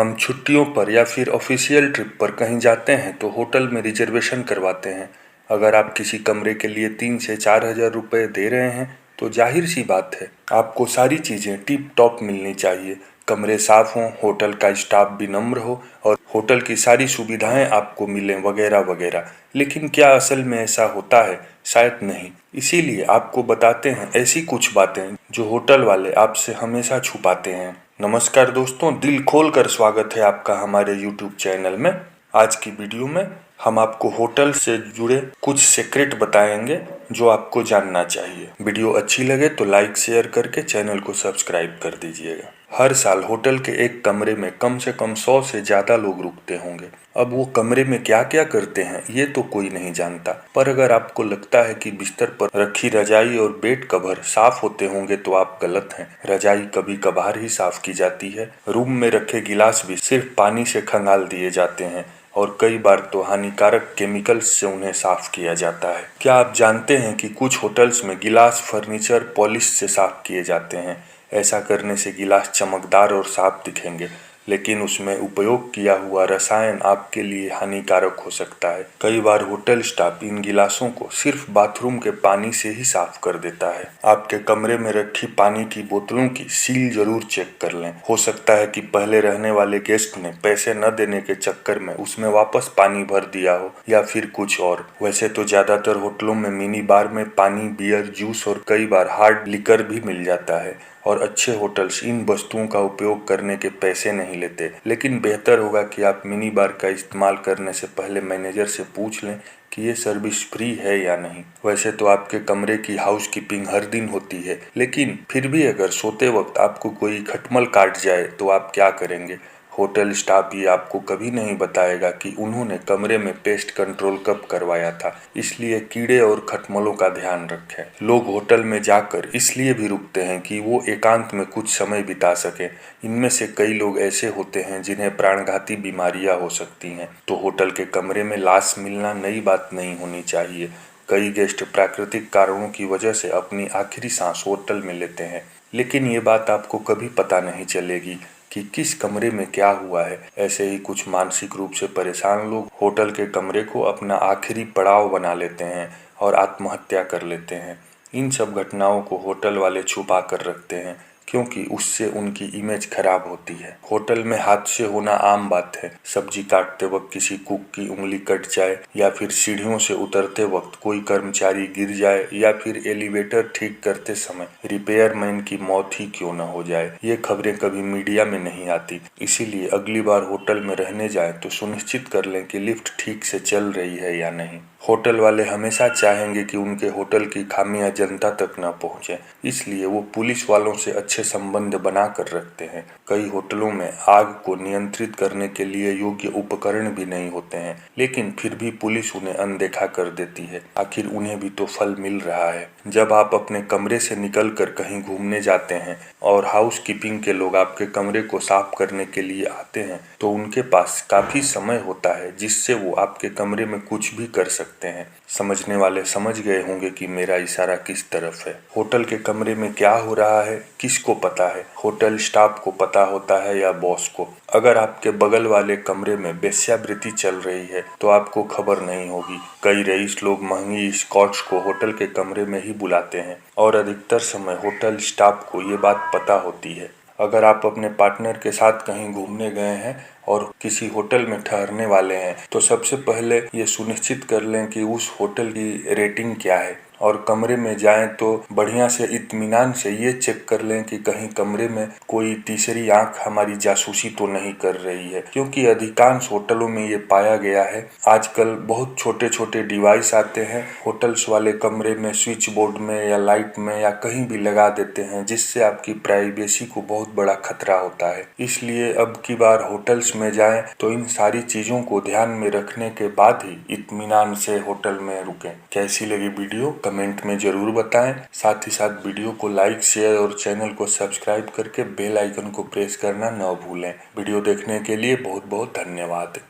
हम छुट्टियों पर या फिर ऑफिशियल ट्रिप पर कहीं जाते हैं तो होटल में रिजर्वेशन करवाते हैं। अगर आप किसी कमरे के लिए 3 से 4 हज़ार रुपये दे रहे हैं तो जाहिर सी बात है आपको सारी चीज़ें टिप टॉप मिलनी चाहिए। कमरे साफ हों, होटल का स्टाफ भी नम्र हो और होटल की सारी सुविधाएं आपको मिलें वगैरह वगैरह। लेकिन क्या असल में ऐसा होता है? शायद नहीं। इसीलिए आपको बताते हैं ऐसी कुछ बातें जो होटल वाले आपसे हमेशा छुपाते हैं। नमस्कार दोस्तों, दिल खोल कर स्वागत है आपका हमारे YouTube चैनल में। आज की वीडियो में हम आपको होटल से जुड़े कुछ सीक्रेट बताएंगे जो आपको जानना चाहिए। वीडियो अच्छी लगे तो लाइक शेयर करके चैनल को सब्सक्राइब कर दीजिएगा। हर साल होटल के एक कमरे में कम से कम 100 से ज़्यादा लोग रुकते होंगे। अब वो कमरे में क्या क्या करते हैं ये तो कोई नहीं जानता, पर अगर आपको लगता है कि बिस्तर पर रखी रजाई और बेड कवर साफ होते होंगे तो आप गलत हैं। रजाई कभी कभार ही साफ की जाती है। रूम में रखे गिलास भी सिर्फ पानी से खंगाल दिए जाते हैं और कई बार तो हानिकारक केमिकल्स से उन्हें साफ किया जाता है। क्या आप जानते हैं कि कुछ होटल्स में गिलास फर्नीचर पॉलिश से साफ किए जाते हैं? ऐसा करने से गिलास चमकदार और साफ दिखेंगे, लेकिन उसमें उपयोग किया हुआ रसायन आपके लिए हानिकारक हो सकता है। कई बार होटल स्टाफ इन गिलासों को सिर्फ बाथरूम के पानी से ही साफ कर देता है। आपके कमरे में रखी पानी की बोतलों की सील जरूर चेक कर लें। हो सकता है कि पहले रहने वाले गेस्ट ने पैसे न देने के चक्कर में उसमें वापस पानी भर दिया हो या फिर कुछ और। वैसे तो ज्यादातर होटलों में मिनी बार में पानी, बियर, जूस और कई बार हार्ड लिकर भी मिल जाता है और अच्छे होटल्स इन वस्तुओं का उपयोग करने के पैसे नहीं लेते। लेकिन बेहतर होगा कि आप मिनी बार का इस्तेमाल करने से पहले मैनेजर से पूछ लें कि ये सर्विस फ्री है या नहीं। वैसे तो आपके कमरे की हाउसकीपिंग हर दिन होती है, लेकिन फिर भी अगर सोते वक्त आपको कोई खटमल काट जाए तो आप क्या करेंगे? होटल स्टाफ ये आपको कभी नहीं बताएगा कि उन्होंने कमरे में पेस्ट कंट्रोल कब करवाया था। इसलिए कीड़े और खटमलों का ध्यान रखें। लोग होटल में जाकर इसलिए भी रुकते हैं कि वो एकांत में कुछ समय बिता सकें। इनमें से कई लोग ऐसे होते हैं जिन्हें प्राणघाती बीमारियां हो सकती हैं। तो होटल के कमरे में लाश मिलना नई बात नहीं होनी चाहिए। कई गेस्ट प्राकृतिक कारणों की वजह से अपनी आखिरी सांस होटल में लेते हैं, लेकिन ये बात आपको कभी पता नहीं चलेगी कि किस कमरे में क्या हुआ है। ऐसे ही कुछ मानसिक रूप से परेशान लोग होटल के कमरे को अपना आखिरी पड़ाव बना लेते हैं और आत्महत्या कर लेते हैं। इन सब घटनाओं को होटल वाले छुपा कर रखते हैं क्योंकि उससे उनकी इमेज खराब होती है। होटल में हादसे होना आम बात है। सब्जी काटते वक्त किसी कुक की उंगली कट जाए या फिर सीढ़ियों से उतरते वक्त कोई कर्मचारी गिर जाए या फिर एलिवेटर ठीक करते समय रिपेयरमैन की मौत ही क्यों न हो जाए। ये खबरें कभी मीडिया में नहीं आती। इसीलिए अगली बार होटल में रहने जाएं तो सुनिश्चित कर लें कि लिफ्ट ठीक से चल रही है या नहीं। होटल वाले हमेशा चाहेंगे कि उनके होटल की खामियां जनता तक न पहुंचे, इसलिए वो पुलिस वालों से अच्छे संबंध बना कर रखते हैं। कई होटलों में आग को नियंत्रित करने के लिए योग्य उपकरण भी नहीं होते हैं, लेकिन फिर भी पुलिस उन्हें अनदेखा कर देती है। आखिर उन्हें भी तो फल मिल रहा है। जब आप अपने कमरे से निकल कर कहीं घूमने जाते हैं और हाउस कीपिंग के लोग आपके कमरे को साफ करने के लिए आते हैं तो उनके पास काफी समय होता है जिससे वो आपके कमरे में कुछ भी कर सकते हैं। समझने वाले समझ गए होंगे कि मेरा इशारा किस तरफ है। होटल के कमरे में क्या हो रहा है किसको पता है? होटल स्टाफ को पता होता है या बॉस को? अगर आपके बगल वाले कमरे में वेश्यावृत्ति चल रही है तो आपको खबर नहीं होगी। कई रईस लोग महंगी स्कॉच को होटल के कमरे में ही बुलाते हैं और अधिकतर समय होटल स्टाफ को ये बात पता होती है। अगर आप अपने पार्टनर के साथ कहीं घूमने गए हैं और किसी होटल में ठहरने वाले हैं तो सबसे पहले ये सुनिश्चित कर लें कि उस होटल की रेटिंग क्या है और कमरे में जाएं तो बढ़िया से इत्मीनान से ये चेक कर लें कि कहीं कमरे में कोई तीसरी आंख हमारी जासूसी तो नहीं कर रही है, क्योंकि अधिकांश होटलों में ये पाया गया है। आजकल बहुत छोटे छोटे डिवाइस आते हैं, होटल्स वाले कमरे में स्विच बोर्ड में या लाइट में या कहीं भी लगा देते हैं, जिससे आपकी प्राइवेसी को बहुत बड़ा खतरा होता है। इसलिए अब की बार होटल्स में जाएं तो इन सारी चीजों को ध्यान में रखने के बाद ही इत्मीनान से होटल में रुकें। कैसी लगी वीडियो कमेंट में जरूर बताएं। साथ ही साथ वीडियो को लाइक, शेयर और चैनल को सब्सक्राइब करके बेल आइकन को प्रेस करना न भूलें। वीडियो देखने के लिए बहुत बहुत धन्यवाद।